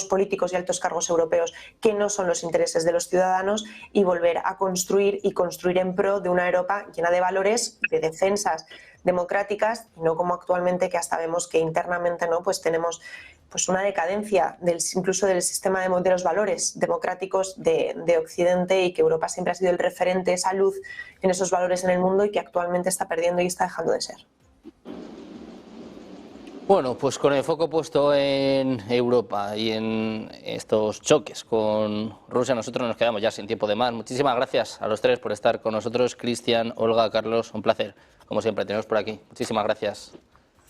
D: políticos y altos cargos europeos que no son los intereses de los ciudadanos y volver a construir y construir en pro de una Europa llena de valores, de defensas democráticas, no como actualmente, que hasta vemos que internamente no, pues tenemos pues una decadencia incluso del sistema de los valores democráticos de Occidente, y que Europa siempre ha sido el referente, esa luz en esos valores en el mundo, y que actualmente está perdiendo y está dejando de ser.
A: Bueno, pues con el foco puesto en Europa y en estos choques con Rusia, nosotros nos quedamos ya sin tiempo de más. Muchísimas gracias a los tres por estar con nosotros. Cristian, Olga, Carlos, un placer, como siempre, teneros por aquí. Muchísimas gracias.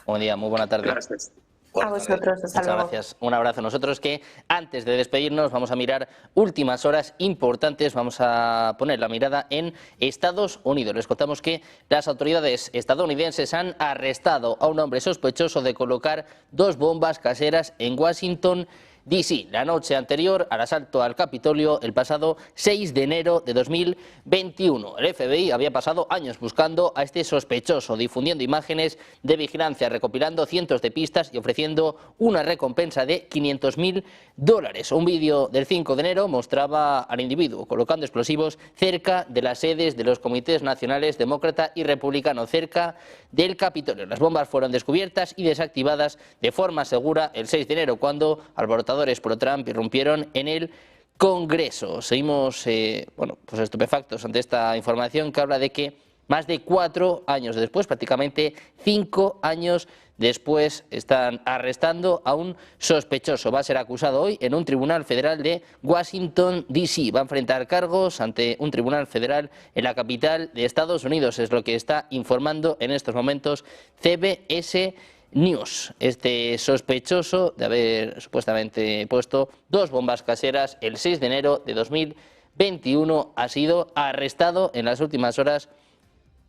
A: Buen día, muy buena tarde.
F: Gracias.
D: A vosotros, hasta luego.
A: Muchas gracias. Un abrazo. Nosotros, que antes de despedirnos vamos a mirar últimas horas importantes. Vamos a poner la mirada en Estados Unidos. Les contamos que las autoridades estadounidenses han arrestado a un hombre sospechoso de colocar 2 bombas caseras en Washington, D.C. la noche anterior al asalto al Capitolio el pasado 6 de enero de 2021. El FBI había pasado años buscando a este sospechoso, difundiendo imágenes de vigilancia, recopilando cientos de pistas y ofreciendo una recompensa de $500.000. Un vídeo del 5 de enero mostraba al individuo colocando explosivos cerca de las sedes de los comités nacionales demócrata y republicano, cerca del Capitolio. Las bombas fueron descubiertas y desactivadas de forma segura el 6 de enero, cuando alborotadores pro Trump irrumpieron en el Congreso. Seguimos pues estupefactos ante esta información que habla de que más de 4 años después, prácticamente 5 años después, están arrestando a un sospechoso. Va a ser acusado hoy en un tribunal federal de Washington, D.C. Va a enfrentar cargos ante un tribunal federal en la capital de Estados Unidos. Es lo que está informando en estos momentos CBS News. Este sospechoso de haber supuestamente puesto 2 bombas caseras el 6 de enero de 2021 ha sido arrestado en las últimas horas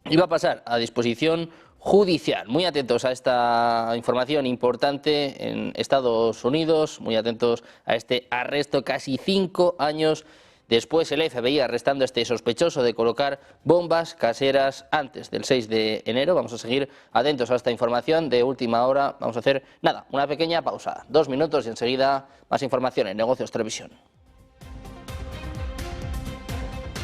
A: y va a pasar a disposición judicial. Muy atentos a esta información importante en Estados Unidos, muy atentos a este arresto casi 5 años después. El FBI arrestando a este sospechoso de colocar bombas caseras antes del 6 de enero. Vamos a seguir atentos a esta información de última hora. Vamos a hacer una pequeña pausa, 2 minutos, y enseguida más información en Negocios Televisión.